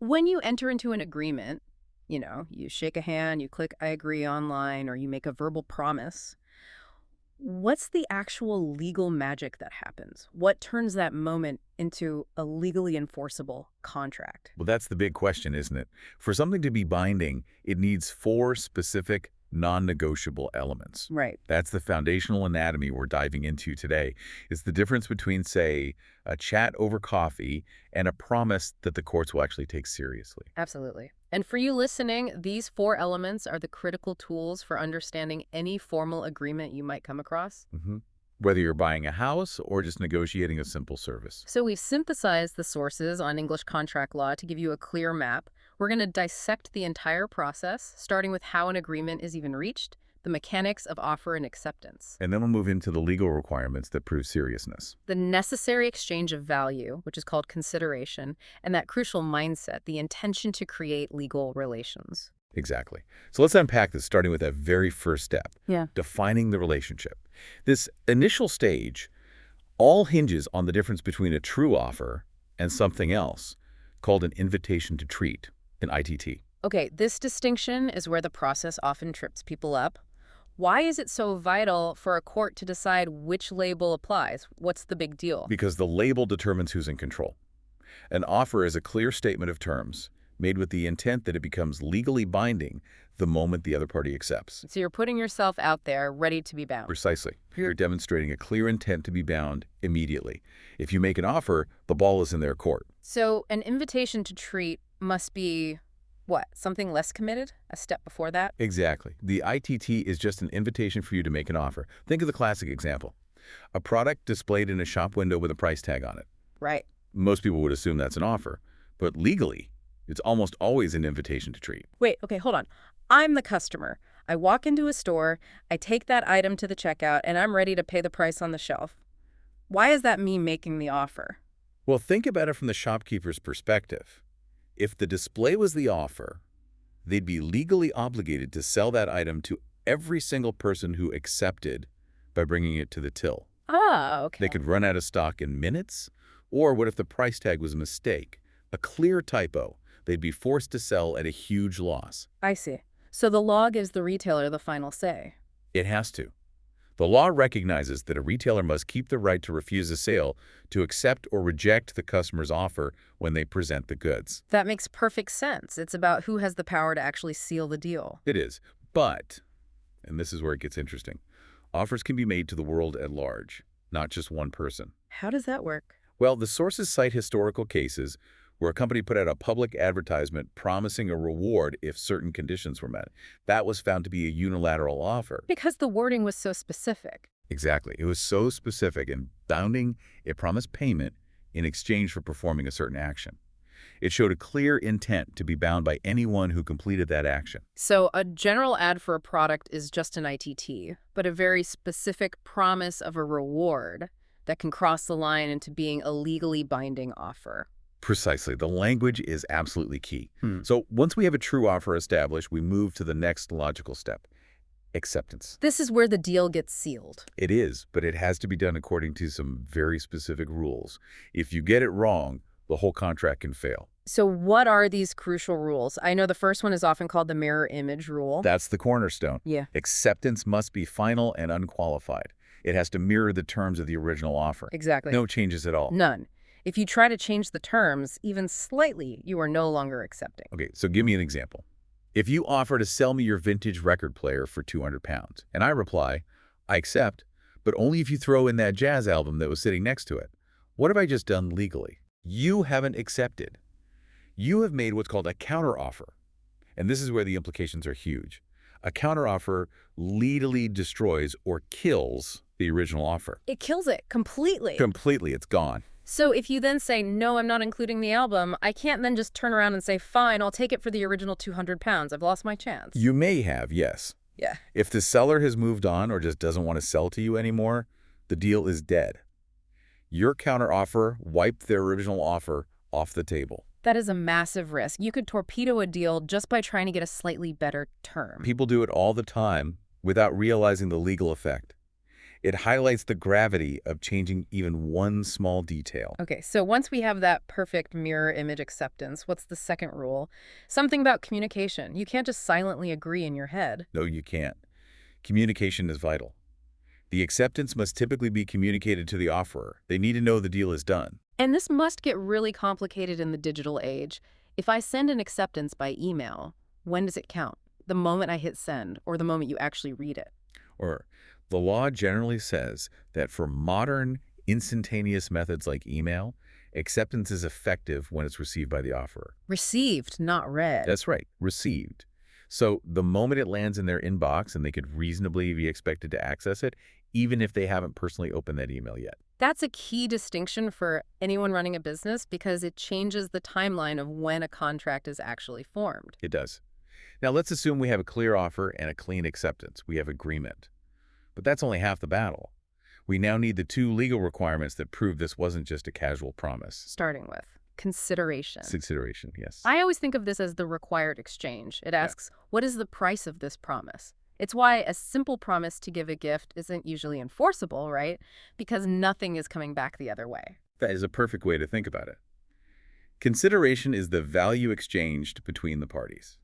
When you enter into an agreement, you shake a hand, you click I agree online, or you make a verbal promise. What's the actual legal magic that happens? What turns that moment into a legally enforceable contract? Well, that's the big question, isn't it? For something to be binding, it needs four specific non-negotiable elements. Right. That's the foundational anatomy we're diving into today. It's the difference between, say, a chat over coffee and a promise that the courts will actually take seriously. Absolutely. And for you listening, these four elements are the critical tools for understanding any formal agreement you might come across. Whether you're buying a house or just negotiating a simple service. So we've synthesized the sources on English contract law to give you a clear map. We're going to dissect the entire process, starting with how an agreement is even reached, the mechanics of offer and acceptance, And then we'll move into the legal requirements that prove seriousness. the necessary exchange of value, which is called consideration, and that crucial mindset, the intention to create legal relations. Exactly. So let's unpack this, starting with that very first step, Yeah. defining the relationship. This initial stage all hinges on the difference between a true offer and something else called an invitation to treat, an ITT. Okay, this distinction is where the process often trips people up. Why is it so vital for a court to decide which label applies? What's the big deal? Because the label determines who's in control. An offer is a clear statement of terms made with the intent that it becomes legally binding the moment the other party accepts. So you're putting yourself out there ready to be bound. Precisely. You're demonstrating a clear intent to be bound immediately. If you make an offer, the ball is in their court. So an invitation to treat must be, what, something less committed? A step before that? Exactly. The ITT is just an invitation for you to make an offer. Think of the classic example. A product displayed in a shop window with a price tag on it. Right. Most people would assume that's an offer, but legally, it's almost always an invitation to treat. Wait, okay, hold on. I'm the customer. I walk into a store, I take that item to the checkout, and I'm ready to pay the price on the shelf. Why is that me making the offer? Well, think about it from the shopkeeper's perspective. If the display was the offer, they'd be legally obligated to sell that item to every single person who accepted by bringing it to the till. Ah, okay. They could run out of stock in minutes, or what if the price tag was a mistake, a clear typo? They'd be forced to sell at a huge loss. I see. So the law gives the retailer the final say. It has to. The law recognizes that a retailer must keep the right to refuse a sale, to accept or reject the customer's offer when they present the goods. That makes perfect sense. It's about who has the power to actually seal the deal. It is. But, and this is where it gets interesting, offers can be made to the world at large, not just one person. How does that work? Well, the sources cite historical cases where a company put out a public advertisement promising a reward if certain conditions were met. That was found to be a unilateral offer. Because the wording was so specific. Exactly. It was so specific and bounding, it promised payment in exchange for performing a certain action. It showed a clear intent to be bound by anyone who completed that action. So a general ad for a product is just an ITT, but a very specific promise of a reward that can cross the line into being a legally binding offer. Precisely. The language is absolutely key. So once we have a true offer established, we move to the next logical step, acceptance. This is where the deal gets sealed. It is, but it has to be done according to some very specific rules. If you get it wrong, the whole contract can fail. So what are these crucial rules? I know the first one is often called the mirror image rule. That's the cornerstone. Yeah. Acceptance must be final and unqualified. It has to mirror the terms of the original offer. Exactly. No changes at all. None. If you try to change the terms, even slightly, you are no longer accepting. Okay, so give me an example. If you offer to sell me your vintage record player for 200 pounds, and I reply, I accept, but only if you throw in that jazz album that was sitting next to it, what have I just done legally? You haven't accepted. You have made what's called a counteroffer. And this is where the implications are huge. A counteroffer legally destroys or kills the original offer. It kills it completely. Completely, it's gone. So if you then say, no, I'm not including the album, I can't then just turn around and say, fine, I'll take it for the original 200 pounds. I've lost my chance. You may have, yes. Yeah. If the seller has moved on or just doesn't want to sell to you anymore, the deal is dead. Your counteroffer wiped their original offer off the table. That is a massive risk. You could torpedo a deal just by trying to get a slightly better term. People do it all the time without realizing the legal effect. It highlights the gravity of changing even one small detail. Okay, so once we have that perfect mirror image acceptance, what's the second rule? Something about communication. You can't just silently agree in your head. No, you can't. Communication is vital. The acceptance must typically be communicated to the offerer. They need to know the deal is done. And this must get really complicated in the digital age. If I send an acceptance by email, when does it count? The moment I hit send or the moment you actually read it? Or the law generally says that for modern, instantaneous methods like email, acceptance is effective when it's received by the offerer. Received, not read. That's right, received. So the moment it lands in their inbox and they could reasonably be expected to access it, even if they haven't personally opened that email yet. That's a key distinction for anyone running a business because it changes the timeline of when a contract is actually formed. It does. Now let's assume we have a clear offer and a clean acceptance. We have agreement. But that's only half the battle. We now need the two legal requirements that prove this wasn't just a casual promise. Starting with consideration. Consideration, yes. I always think of this as the required exchange. It asks, what is the price of this promise? It's why a simple promise to give a gift isn't usually enforceable, right? Because nothing is coming back the other way. That is a perfect way to think about it. Consideration is the value exchanged between the parties.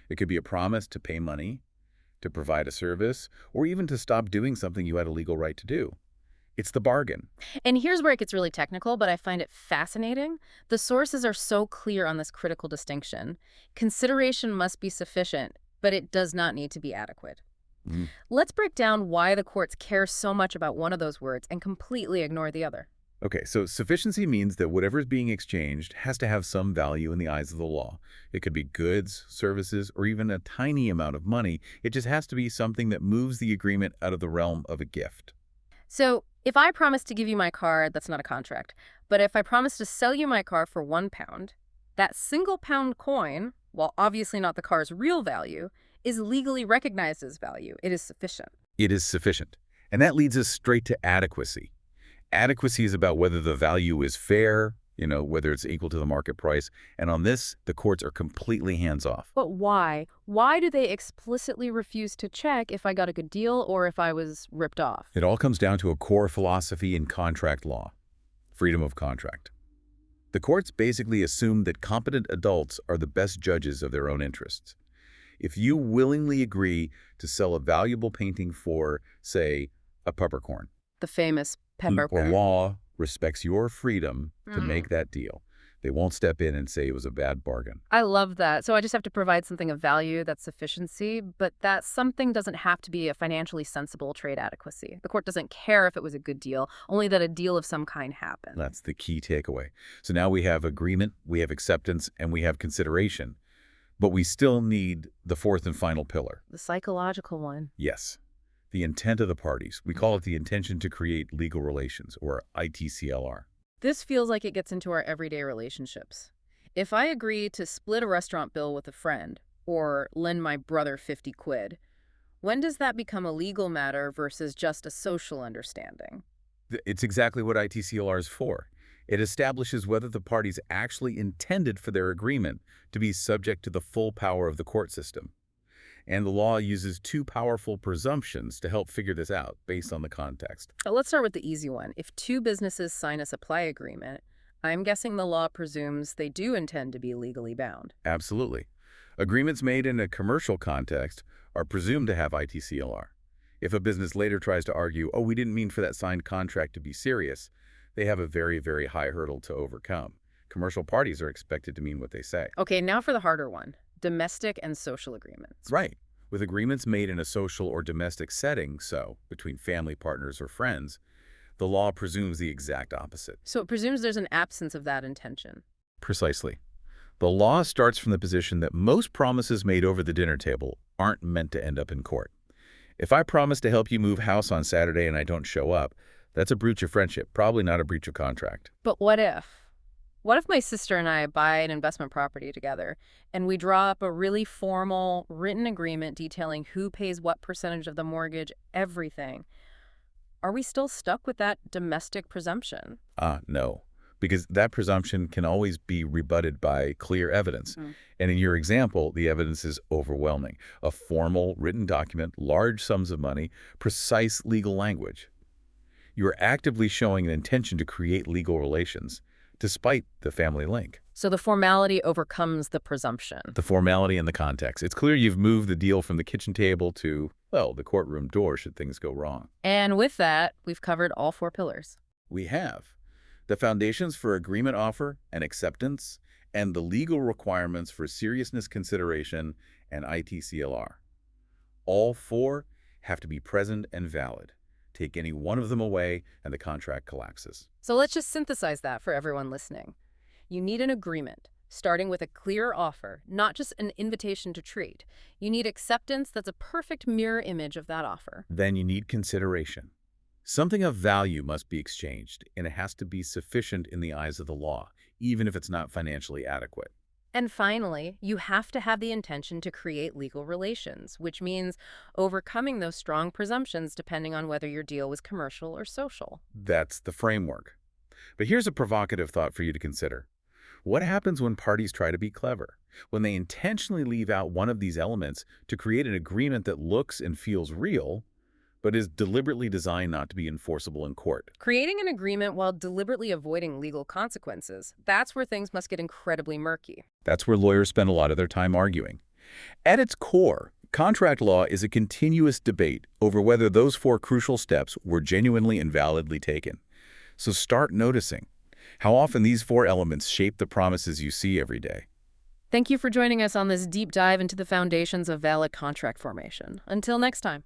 It could be a promise to pay money, to provide a service, or even to stop doing something you had a legal right to do. It's the bargain. And here's where it gets really technical, but I find it fascinating. The sources are so clear on this critical distinction. Consideration must be sufficient, but it does not need to be adequate. Mhm. Let's break down why the courts care so much about one of those words and completely ignore the other. Okay, so sufficiency means that whatever is being exchanged has to have some value in the eyes of the law. It could be goods, services, or even a tiny amount of money. It just has to be something that moves the agreement out of the realm of a gift. So if I promise to give you my car, that's not a contract. But if I promise to sell you my car for £1, that single pound coin, while obviously not the car's real value, is legally recognized as value. It is sufficient. It is sufficient. And that leads us straight to adequacy. Adequacy is about whether the value is fair, whether it's equal to the market price. And on this, the courts are completely hands-off. But why? Why do they explicitly refuse to check if I got a good deal or if I was ripped off? It all comes down to a core philosophy in contract law: freedom of contract. The courts basically assume that competent adults are the best judges of their own interests. If you willingly agree to sell a valuable painting for, say, a peppercorn, The famous or peppercorn. law respects your freedom to make that deal. They won't step in and say it was a bad bargain. I love that. So I just have to provide something of value, that's sufficiency, but that something doesn't have to be a financially sensible trade adequacy. The court doesn't care if it was a good deal, only that a deal of some kind happened. That's the key takeaway. So now we have agreement, we have acceptance, and we have consideration. But we still need the fourth and final pillar. The psychological one. Yes, the intent of the parties. We call it the intention to create legal relations, or ITCLR. This feels like it gets into our everyday relationships. If I agree to split a restaurant bill with a friend or lend my brother 50 quid, when does that become a legal matter versus just a social understanding? It's exactly what ITCLR is for. It establishes whether the parties actually intended for their agreement to be subject to the full power of the court system. And the law uses two powerful presumptions to help figure this out based on the context. Let's start with the easy one. If two businesses sign a supply agreement, I'm guessing the law presumes they do intend to be legally bound. Absolutely. Agreements made in a commercial context are presumed to have ITCLR. If a business later tries to argue, oh, we didn't mean for that signed contract to be serious, they have a very, very high hurdle to overcome. Commercial parties are expected to mean what they say. Okay, now for the harder one. Domestic and social agreements. Right. With agreements made in a social or domestic setting, so between family, partners, or friends, the law presumes the exact opposite. So it presumes there's an absence of that intention. Precisely. The law starts from the position that most promises made over the dinner table aren't meant to end up in court. If I promise to help you move house on Saturday and I don't show up, that's a breach of friendship, probably not a breach of contract. But what if? What if my sister and I buy an investment property together and we draw up a really formal written agreement detailing who pays what percentage of the mortgage, everything? Are we still stuck with that domestic presumption? No. because that presumption can always be rebutted by clear evidence. Mm. And in your example, the evidence is overwhelming. A formal, written document, large sums of money, precise legal language. You are actively showing an intention to create legal relations, despite the family link. So the formality overcomes the presumption. The formality and the context. It's clear you've moved the deal from the kitchen table to, well, the courtroom door should things go wrong. And with that, we've covered all 4 pillars. We have the foundations for agreement offer and acceptance, and the legal requirements for seriousness consideration and ITCLR. All 4 have to be present and valid. Take any one of them away and the contract collapses. So let's just synthesize that for everyone listening. You need an agreement, starting with a clear offer, not just an invitation to trade. You need acceptance that's a perfect mirror image of that offer. Then you need consideration. Something of value must be exchanged, and it has to be sufficient in the eyes of the law, even if it's not financially adequate. And finally, you have to have the intention to create legal relations, which means overcoming those strong presumptions depending on whether your deal was commercial or social. That's the framework. But here's a provocative thought for you to consider. What happens when parties try to be clever? When they intentionally leave out one of these elements to create an agreement that looks and feels real, but is deliberately designed not to be enforceable in court. Creating an agreement while deliberately avoiding legal consequences, that's where things must get incredibly murky. That's where lawyers spend a lot of their time arguing. At its core, contract law is a continuous debate over whether those 4 crucial steps were genuinely and validly taken. So start noticing how often these 4 elements shape the promises you see every day. Thank you for joining us on this deep dive into the foundations of valid contract formation. Until next time.